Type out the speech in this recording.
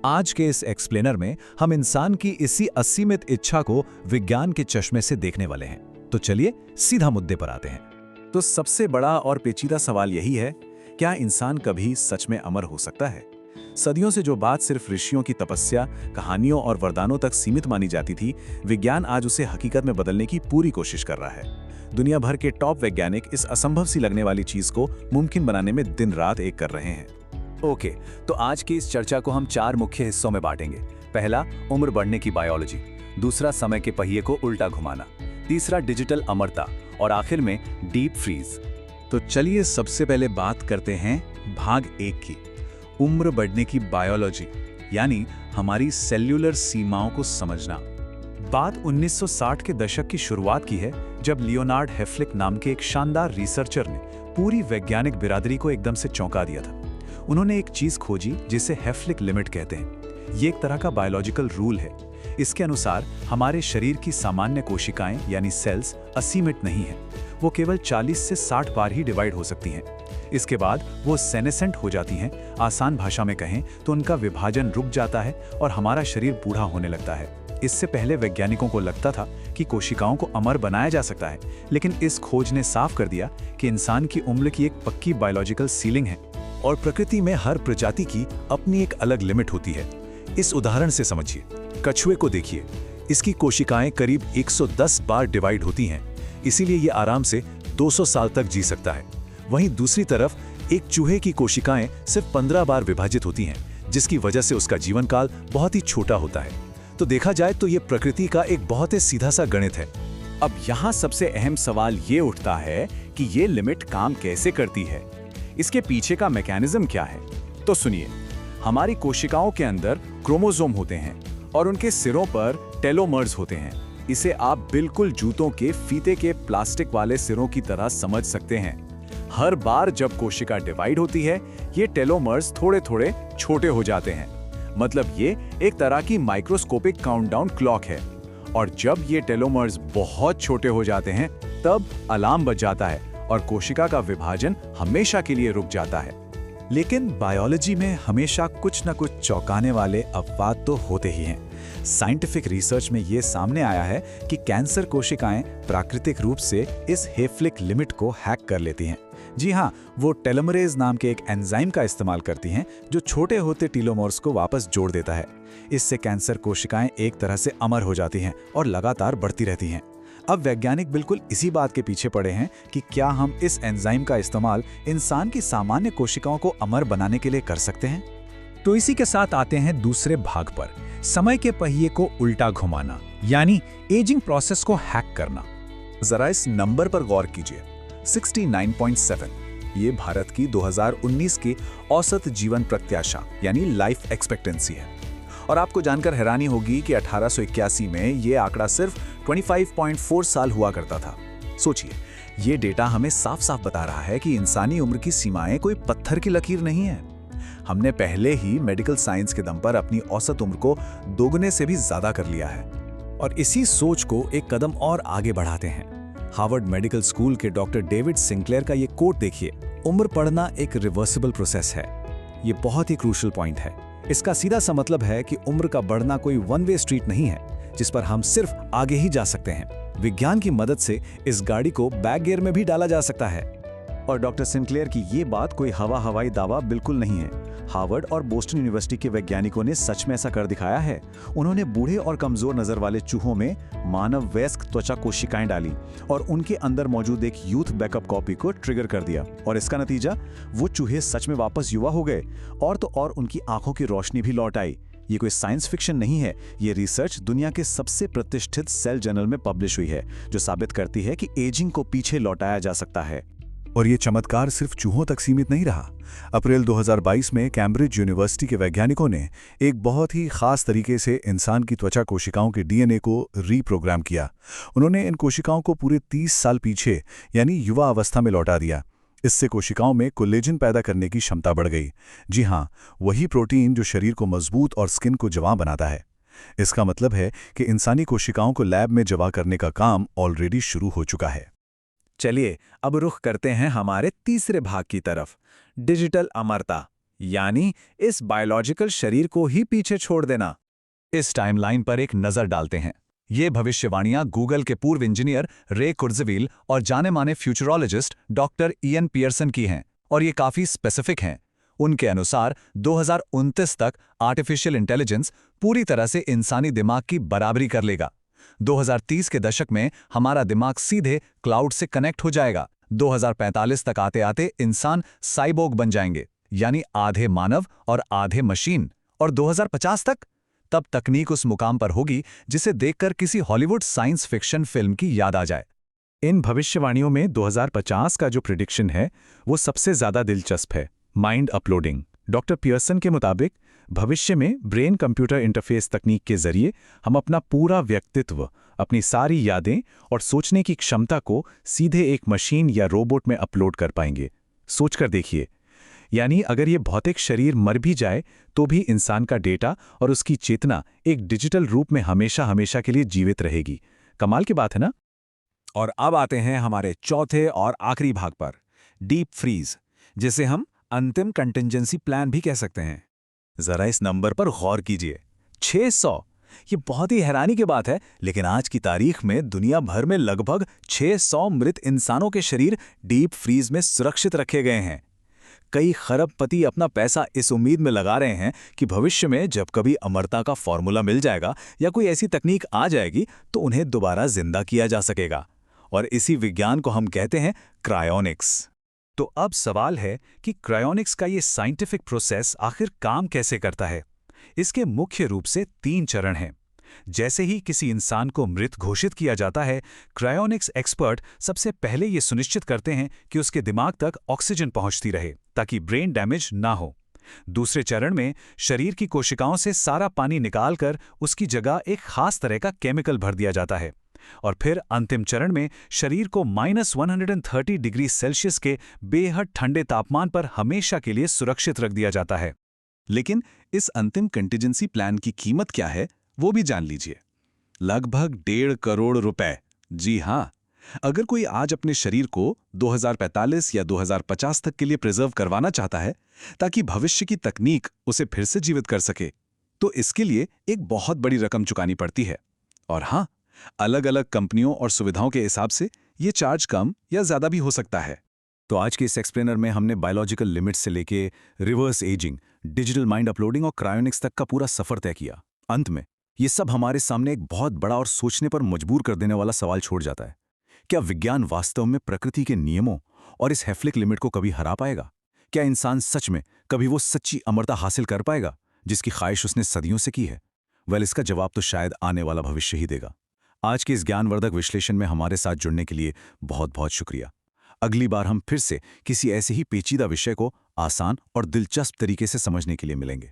आज के इस एक्सप्लेनर में हम इंसान की इसी असीमित इच्छा को विज्ञान के चश्मे से देखने वाले हैं। तो चलिए सीधा मुद्दे पर आते हैं। तो सबसे बड़ा और पेचीदा सवाल यही है, क्या इंसान कभी सच में अमर हो सकता है? सदियों से जो बात सिर्फ ऋषियों की तपस्या, कहानियों और वरदानों तक सीमित मानी जाती थी, विज्ञान आज उसे हकीकत में बदलने की पूरी कोशिश कर रहा है। दुनिया भर के टॉप वैज्ञानिक इस असंभव सी लगने वाली चीज को मुमकिन बनाने में दिन रात एक कर रहे हैं। ओके, तो आज की इस चर्चा को हम 4 मुख्य हिस्सों में बांटेंगे। पहला, उम्र बढ़ने की बायोलॉजी। दूसरा, समय के पहिए को उल्टा घुमाना। तीसरा, डिजिटल अमरता। और आखिर में डीप फ्रीज। तो चलिए सबसे पहले बात करते हैं भाग 1 की, उम्र बढ़ने की बायोलॉजी, यानी हमारी सेल्यूलर सीमाओं को समझना। बात 1960 के दशक की शुरुआत की है, जब लियोनार्ड हेफ्लिक नाम के एक शानदार रिसर्चर ने पूरी वैज्ञानिक बिरादरी को एकदम से चौंका दिया था। उन्होंने एक चीज खोजी जिसे हेफ्लिक लिमिट कहते हैं। ये एक तरह का बायोलॉजिकल रूल है। इसके अनुसार हमारे शरीर की सामान्य कोशिकाएं यानी सेल्स असीमित नहीं हैं। वो केवल 40 से 60 बार ही डिवाइड हो सकती हैं। इसके बाद वो सेनेसेंट हो जाती हैं। आसान भाषा में कहें तो उनका विभाजन रुक जाता है और हमारा शरीर बूढ़ा होने लगता है। इससे पहले वैज्ञानिकों को लगता था कि कोशिकाओं को अमर बनाया जा सकता है, लेकिन इस खोज ने साफ कर दिया कि इंसान की उम्र की एक पक्की बायोलॉजिकल सीलिंग है और प्रकृति में हर प्रजाति की अपनी एक अलग लिमिट होती है। इस उदाहरण से समझिए, कछुए को देखिए, इसकी कोशिकाएं करीब 110 बार डिवाइड होती हैं, इसीलिए ये आराम से 200 साल तक जी सकता है। वहीं दूसरी तरफ एक चूहे की कोशिकाएं सिर्फ 15 बार विभाजित होती हैं, जिसकी वजह से उसका जीवन काल बहुत ही छोटा होता है। तो देखा जाए तो ये प्रकृति का एक बहुत ही सीधा सा गणित है। अब यहाँ सबसे अहम सवाल ये उठता है कि ये लिमिट काम कैसे करती है, इसके पीछे का मैकेनिज्म क्या है। तो सुनिए, हमारी कोशिकाओं के अंदर क्रोमोसोम होते हैं और उनके सिरों पर टेलोमर्स होते हैं। इसे आप बिल्कुल जूतों के फीते के प्लास्टिक वाले सिरों की तरह समझ सकते हैं। हर बार जब कोशिका डिवाइड होती है, ये टेलोमर्स थोड़े थोड़े छोटे हो जाते हैं। मतलब ये एक तरह की माइक्रोस्कोपिक काउंटडाउन क्लॉक है। और जब ये टेलोमर्स बहुत छोटे हो जाते हैं, तब अलार्म बज जाता है और कोशिका का विभाजन हमेशा के लिए रुक जाता है। लेकिन बायोलॉजी में हमेशा कुछ न कुछ चौंकाने वाले अपवाद तो होते ही हैं। साइंटिफिक रिसर्च में ये सामने आया है कि कैंसर कोशिकाएं प्राकृतिक रूप से इस हेफ्लिक लिमिट को हैक कर लेती हैं। जी हाँ, वो टेलोमरेज नाम के एक एंजाइम का इस्तेमाल करती हैं, जो छोटे होते टेलोमर्स को वापस जोड़ देता है। इससे कैंसर कोशिकाएं एक तरह से अमर हो जाती हैं और लगातार बढ़ती रहती हैं। अब वैज्ञानिक बिल्कुल इसी बात के पीछे पड़े हैं कि क्या हम इस एंजाइम का इस्तेमाल इंसान की सामान्य कोशिकाओं को अमर बनाने के लिए कर सकते हैं। तो इसी के साथ आते हैं दूसरे भाग पर, समय के पहिए को उल्टा घुमाना, यानी एजिंग प्रोसेस को हैक करना। जरा इस नंबर पर गौर कीजिए, 69.7। ये भारत की 2019 की औसत जीवन प्रत्याशा यानी लाइफ एक्सपेक्टेंसी है। और आपको जानकर हैरानी होगी कि 1881 में ये आंकड़ा सिर्फ 25.4 साल हुआ करता था। सोचिए, ये डेटा हमें साफ साफ बता रहा है कि इंसानी उम्र की सीमाएं कोई पत्थर की लकीर नहीं है। हमने पहले ही मेडिकल साइंस के दम पर अपनी औसत उम्र को दोगुने से भी ज्यादा कर लिया है। और इसी सोच को एक कदम और आगे बढ़ाते हैं। हार्वर्ड मेडिकल स्कूल के डॉक्टर डेविड सिंक्लेयर का ये कोट देखिए, उम्र बढ़ना एक रिवर्सिबल प्रोसेस है। ये बहुत ही क्रूशियल पॉइंट है। इसका सीधा सा मतलब है कि उम्र का बढ़ना कोई वन वे स्ट्रीट नहीं है, जिस पर हम सिर्फ आगे ही जा सकते हैं। विज्ञान की मदद से इस गाड़ी को बैक गियर में भी डाला जा सकता है। और डॉक्टर सिंक्लेयर की ये बात कोई हवाई दावा बिल्कुल नहीं है। हार्वर्ड और बोस्टन यूनिवर्सिटी के वैज्ञानिकों ने सच में ऐसा कर दिखाया है। उन्होंने बूढ़े और कमजोर नजर वाले चूहों में मानव वयस्क त्वचा कोशिकाएं डाली और उनके अंदर मौजूद एक यूथ बैकअप कॉपी को ट्रिगर कर दिया। और इसका नतीजा, वो चूहे सच में वापस युवा हो गए और तो और उनकी आंखों की रोशनी भी लौट आई। ये कोई साइंस फिक्शन नहीं है। ये रिसर्च दुनिया के सबसे प्रतिष्ठित सेल जर्नल में पब्लिश हुई है, जो साबित करती है कि एजिंग को पीछे लौटाया जा सकता है। और ये चमत्कार सिर्फ चूहों तक सीमित नहीं रहा। अप्रैल 2022 में कैम्ब्रिज यूनिवर्सिटी के वैज्ञानिकों ने एक बहुत ही खास तरीके से इंसान की त्वचा कोशिकाओं के डीएनए को रीप्रोग्राम किया। उन्होंने इन कोशिकाओं को पूरे 30 साल पीछे यानी युवा अवस्था में लौटा दिया। इससे कोशिकाओं में कोलेजन पैदा करने की क्षमता बढ़ गई। जी हाँ, वही प्रोटीन जो शरीर को मजबूत और स्किन को जवां बनाता है। इसका मतलब है कि इंसानी कोशिकाओं को लैब में जवां करने का काम ऑलरेडी शुरू हो चुका है। चलिए अब रुख करते हैं हमारे तीसरे भाग की तरफ, डिजिटल अमरता यानी इस बायोलॉजिकल शरीर को ही पीछे छोड़ देना। इस टाइमलाइन पर एक नजर डालते हैं। ये भविष्यवाणियां गूगल के पूर्व इंजीनियर रे कुर्जवील और जाने माने फ्यूचरोलॉजिस्ट डॉक्टर इयन पियर्सन की हैं, और ये काफी स्पेसिफिक हैं। उनके अनुसार 2029 तक आर्टिफिशियल इंटेलिजेंस पूरी तरह से इंसानी दिमाग की बराबरी कर लेगा। 2030 के दशक में हमारा दिमाग सीधे क्लाउड से कनेक्ट हो जाएगा। 2045 तक आते आते इंसान साइबोर्ग बन जाएंगे, यानी आधे मानव और आधे मशीन। और 2050 तक तब तकनीक उस मुकाम पर होगी जिसे देखकर किसी हॉलीवुड साइंस फिक्शन फिल्म की याद आ जाए। इन भविष्यवाणियों में 2050 का जो प्रिडिक्शन है वो सबसे ज्यादा दिलचस्प है, माइंड अपलोडिंग। डॉक्टर पियर्सन के मुताबिक भविष्य में ब्रेन कंप्यूटर इंटरफेस तकनीक के जरिए हम अपना पूरा व्यक्तित्व, अपनी सारी यादें और सोचने की क्षमता को सीधे एक मशीन या रोबोट में अपलोड कर पाएंगे। सोचकर देखिए, यानी अगर ये भौतिक शरीर मर भी जाए तो भी इंसान का डेटा और उसकी चेतना एक डिजिटल रूप में हमेशा हमेशा के लिए जीवित रहेगी। कमाल की बात है ना? और अब आते हैं हमारे चौथे और आखिरी भाग पर, डीप फ्रीज, जिसे हम अंतिम कंटिंजेंसी प्लान भी कह सकते हैं। जरा इस नंबर पर गौर कीजिए, 600। ये बहुत ही हैरानी की बात है, लेकिन आज की तारीख में दुनिया भर में लगभग 600 मृत इंसानों के शरीर डीप फ्रीज में सुरक्षित रखे गए हैं। कई खरबपति अपना पैसा इस उम्मीद में लगा रहे हैं कि भविष्य में जब कभी अमरता का फॉर्मूला मिल जाएगा या कोई ऐसी तकनीक आ जाएगी तो उन्हें दोबारा जिंदा किया जा सकेगा। और इसी विज्ञान को हम कहते हैं क्रायोनिक्स। तो अब सवाल है कि क्रायोनिक्स का ये साइंटिफिक प्रोसेस आखिर काम कैसे करता है? इसके मुख्य रूप से 3 चरण हैं। जैसे ही किसी इंसान को मृत घोषित किया जाता है, क्रायोनिक्स एक्सपर्ट सबसे पहले ये सुनिश्चित करते हैं कि उसके दिमाग तक ऑक्सीजन पहुंचती रहे ताकि ब्रेन डैमेज ना हो। दूसरे चरण में शरीर की कोशिकाओं से सारा पानी निकालकर उसकी जगह एक खास तरह का केमिकल भर दिया जाता है। और फिर अंतिम चरण में शरीर को -130 डिग्री सेल्सियस के बेहद ठंडे तापमान पर हमेशा के लिए सुरक्षित रख दिया जाता है। लेकिन इस अंतिम कंटिजेंसी प्लान की कीमत क्या है, वो भी जान लीजिए। लगभग 1.5 करोड़ रुपए। जी हाँ, अगर कोई आज अपने शरीर को 2045 या 2050 तक के लिए प्रिजर्व करवाना चाहता है ताकि भविष्य की तकनीक उसे फिर से जीवित कर सके, तो इसके लिए एक बहुत बड़ी रकम चुकानी पड़ती है। और हाँ, अलग अलग कंपनियों और सुविधाओं के हिसाब से ये चार्ज कम या ज्यादा भी हो सकता है। तो आज के इस एक्सप्लेनर में हमने बायोलॉजिकल लिमिट्स से लेके reverse ageing, digital mind uploading और क्रायोनिक्स तक का पूरा सफर तय किया। अंत में ये सब हमारे सामने एक बहुत बड़ा और सोचने पर मजबूर कर देने वाला सवाल छोड़ जाता है। क्या विज्ञान वास्तव में प्रकृति के नियमों और इस हैफ्लिक लिमिट को कभी हरा पाएगा? क्या इंसान सच में कभी वो सच्ची अमरता हासिल कर पाएगा जिसकी ख्वाहिश उसने सदियों से की है? इसका जवाब तो शायद आने वाला भविष्य ही देगा। आज के इस ज्ञानवर्धक विश्लेषण में हमारे साथ जुड़ने के लिए बहुत बहुत शुक्रिया। अगली बार हम फिर से किसी ऐसे ही पेचीदा विषय को आसान और दिलचस्प तरीके से समझने के लिए मिलेंगे।